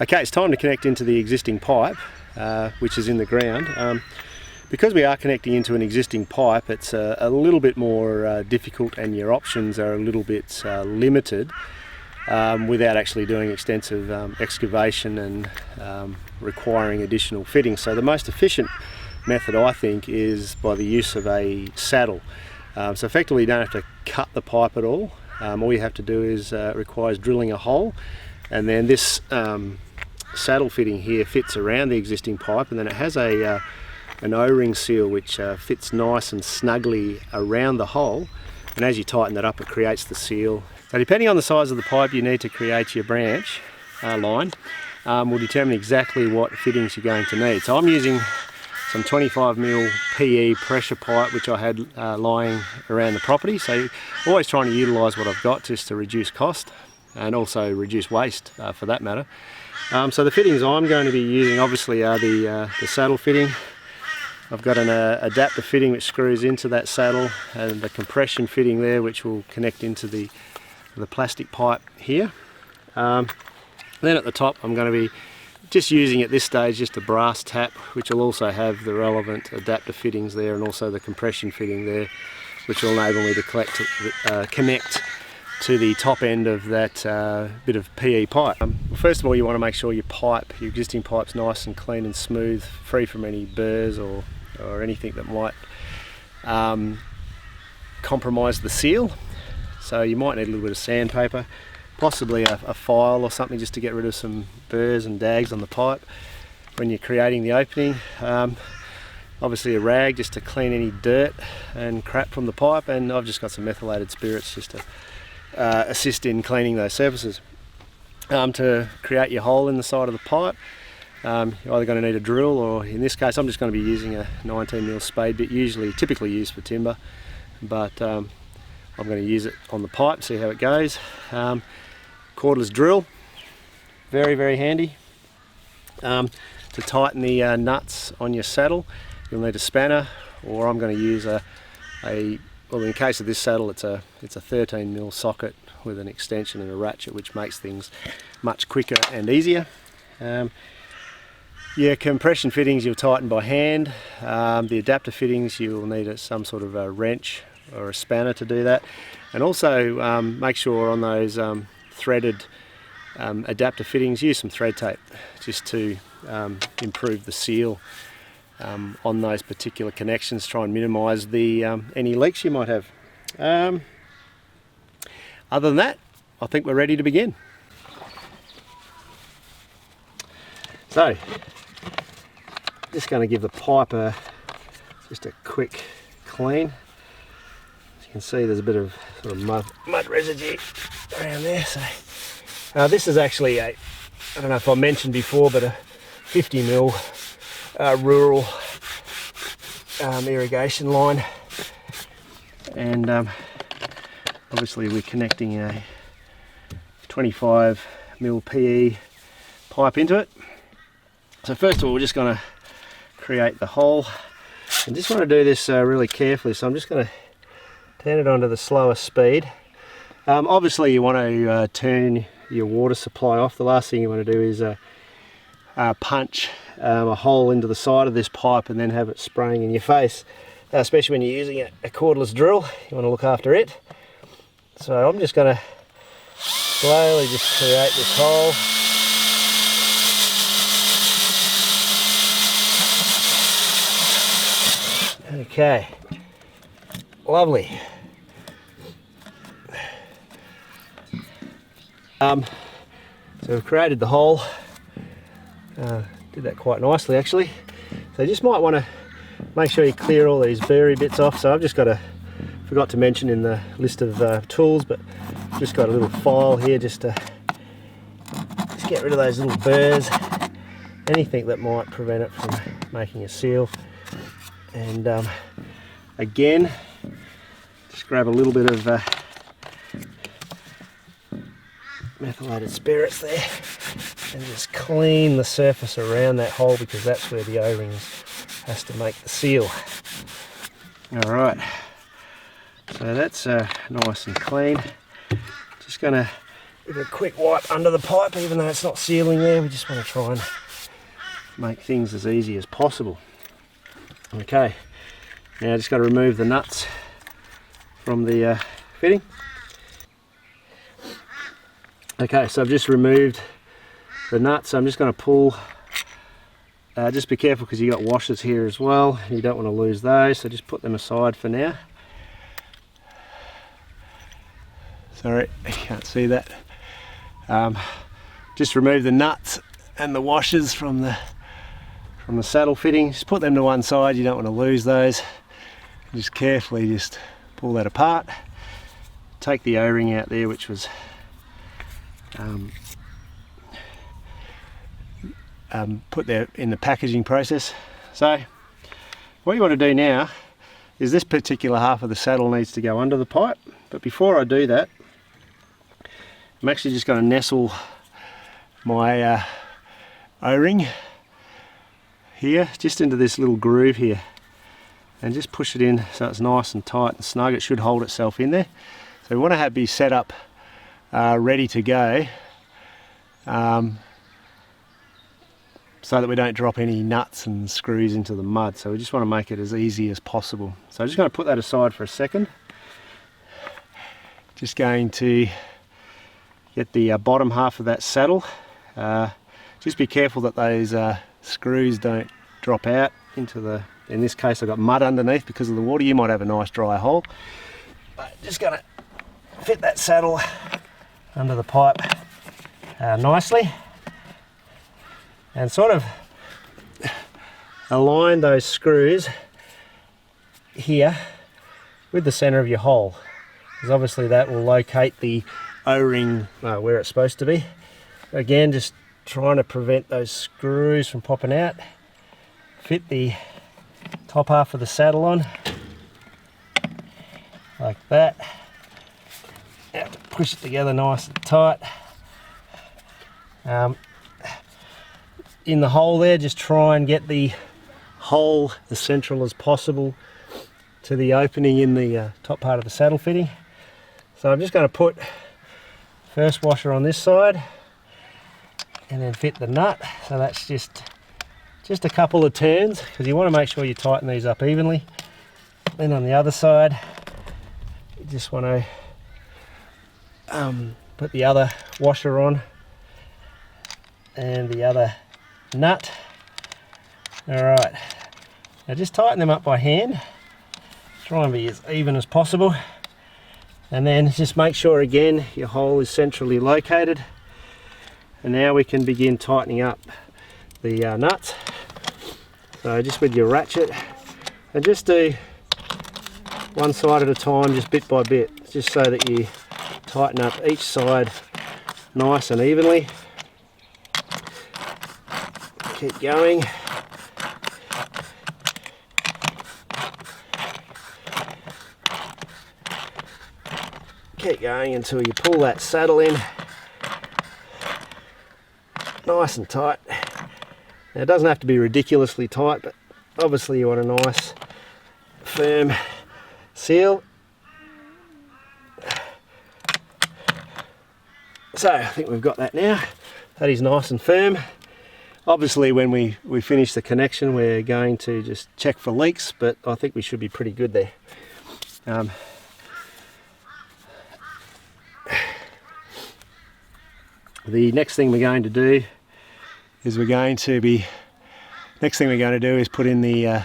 Okay, it's time to connect into the existing pipe, which is in the ground. Because we are connecting into an existing pipe, it's a little bit more difficult, and your options are a little bit limited without actually doing extensive excavation and requiring additional fittings. So the most efficient method, I think, is by the use of a saddle. So effectively you don't have to cut the pipe at all. All you have to do is requires drilling a hole, and then this saddle fitting here fits around the existing pipe, and then it has an O-ring seal which fits nice and snugly around the hole, and as you tighten that up it creates the seal. So depending on the size of the pipe you need to create your branch line will determine exactly what fittings you're going to need. So I'm using some 25mm PE pressure pipe which I had lying around the property, so always trying to utilise what I've got just to reduce cost and also reduce waste for that matter. So the fittings I'm going to be using obviously are the saddle fitting. I've got an adapter fitting which screws into that saddle, and the compression fitting there which will connect into the plastic pipe here. Then at the top I'm going to be just using at this stage just a brass tap which will also have the relevant adapter fittings there, and also the compression fitting there which will enable me to connect to the top end of that bit of PE pipe. First of all, you want to make sure your existing pipe's nice and clean and smooth, free from any burrs or anything that might compromise the seal. So you might need a little bit of sandpaper, possibly a file or something just to get rid of some burrs and dags on the pipe when you're creating the opening. Obviously a rag just to clean any dirt and crap from the pipe, and I've just got some methylated spirits just to assist in cleaning those surfaces. To create your hole in the side of the pipe, you're either going to need a drill, or in this case I'm just going to be using a 19mm spade bit, typically used for timber, but I'm going to use it on the pipe, see how it goes. Cordless drill, very, very handy. To tighten the nuts on your saddle you'll need a spanner, or I'm going to use well, in the case of this saddle it's a 13mm socket with an extension and a ratchet, which makes things much quicker and easier. Your compression fittings you'll tighten by hand. The adapter fittings you'll need some sort of a wrench or a spanner to do that, and also make sure on those threaded adapter fittings use some thread tape just to improve the seal on those particular connections, try and minimise any leaks you might have. Other than that, I think we're ready to begin. So, just going to give the pipe just a quick clean. As you can see, there's a bit of sort of mud residue around there. So, this is actually I don't know if I mentioned before, but a 50mm rural irrigation line, and obviously we're connecting a 25mm PE pipe into it. So first of all we're just going to create the hole, and just want to do this really carefully, so I'm just going to turn it onto the slower speed. Obviously you want to turn your water supply off. The last thing you want to do is punch a hole into the side of this pipe and then have it spraying in your face, especially when you're using a cordless drill. You want to look after it. So I'm just going to slowly just create this hole. Okay, lovely. So we've created the hole. Did that quite nicely actually. So you just might want to make sure you clear all these burry bits off. So I've just forgot to mention in the list of tools, but I've just got a little file here just to get rid of those little burrs, anything that might prevent it from making a seal. And again, just grab a little bit of methylated spirits there and just clean the surface around that hole, because that's where the O-ring has to make the seal. Alright, so that's nice and clean. Just going to Give it a quick wipe under the pipe, even though it's not sealing there. We just want to try and make things as easy as possible. Okay, now just got to remove the nuts from the fitting. Okay, so I've just removed the nuts. I'm just going to pull. Just be careful because you got washers here as well. You don't want to lose those, so just put them aside for now. Sorry, you can't see that. Just remove the nuts and the washers from the saddle fitting. Just put them to one side. You don't want to lose those. Just carefully just pull that apart. Take the O-ring out there, which was put there in the packaging process. So what you want to do now is this particular half of the saddle needs to go under the pipe, but before I do that, I'm actually just going to nestle my O-ring here just into this little groove here and just push it in so it's nice and tight and snug. It should hold itself in there. So we want to be set up ready to go, so that we don't drop any nuts and screws into the mud. So we just want to make it as easy as possible. So I'm just going to put that aside for a second. Just going to get the bottom half of that saddle. Just be careful that those screws don't drop out into the, in this case I've got mud underneath because of the water. You might have a nice dry hole. But just going to fit that saddle under the pipe nicely and sort of align those screws here with the center of your hole, because obviously that will locate the O-ring where it's supposed to be. Again, just trying to prevent those screws from popping out. Fit the top half of the saddle on like that. You have to push it together nice and tight. In the hole there, just try and get the hole as central as possible to the opening in the top part of the saddle fitting. So I'm just going to put first washer on this side and then fit the nut. So that's just a couple of turns, because you want to make sure you tighten these up evenly. Then on the other side, you just want to put the other washer on and the other nut. Alright, now just tighten them up by hand. Try and be as even as possible, and then just make sure again your hole is centrally located. And now we can begin tightening up the nuts. So just with your ratchet, and just do one side at a time, just bit by bit, just so that you tighten up each side nice and evenly. Keep going. Keep going until you pull that saddle in nice and tight. Now it doesn't have to be ridiculously tight, but obviously you want a nice firm seal. So I think we've got that now. That is nice and firm. Obviously when we finish the connection we're going to just check for leaks, but I think we should be pretty good there. The next thing we're going to do is put in the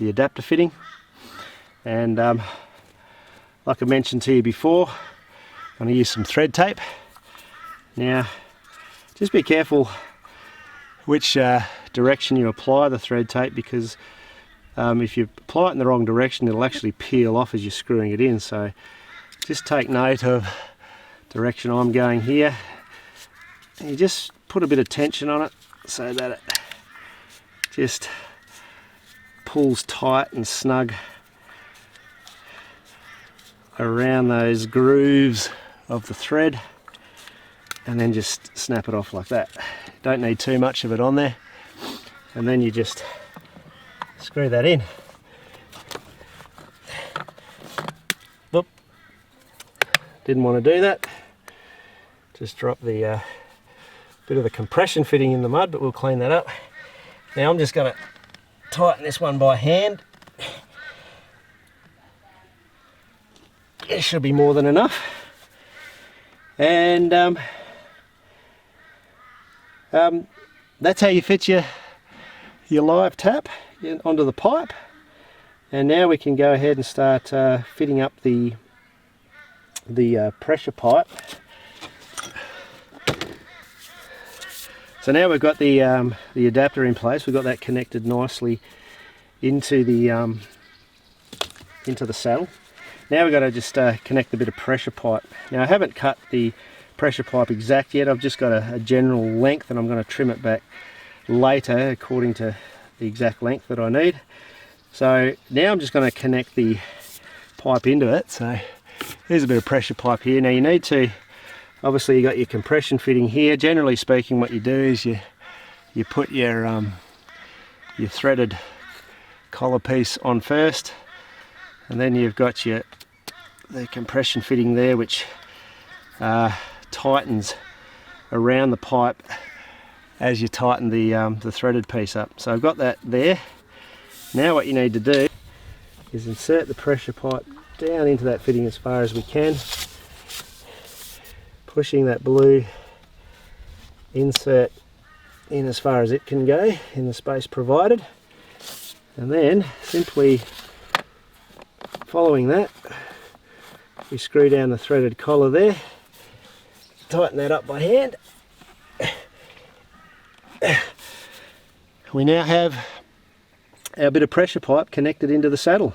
adapter fitting, and like I mentioned to you before, I'm going to use some thread tape. Now just be careful which direction you apply the thread tape, because if you apply it in the wrong direction it'll actually peel off as you're screwing it in. So just take note of the direction I'm going here. You just put a bit of tension on it so that it just pulls tight and snug around those grooves of the thread, and then just snap it off like that. Don't need too much of it on there, and then you just screw that in. Whoop. Didn't want to do that. Just drop the bit of the compression fitting in the mud, but we'll clean that up. Now I'm just going to tighten this one by hand. It should be more than enough. And that's how you fit your live tap onto the pipe. And now we can go ahead and start fitting up the pressure pipe. So now we've got the adapter in place. We've got that connected nicely into the saddle. Now we've got to just connect a bit of pressure pipe. Now I haven't cut the pressure pipe exact yet. I've just got a general length, and I'm going to trim it back later according to the exact length that I need. So now I'm just going to connect the pipe into it. So there's a bit of pressure pipe here. Now you need to, obviously you got your compression fitting here. Generally speaking, what you do is you put your threaded collar piece on first, and then you've got the compression fitting there, which tightens around the pipe as you tighten the threaded piece up. So I've got that there. Now what you need to do is insert the pressure pipe down into that fitting as far as we can, pushing that blue insert in as far as it can go in the space provided, and then simply following that, we screw down the threaded collar there, tighten that up by hand. We now have our bit of pressure pipe connected into the saddle.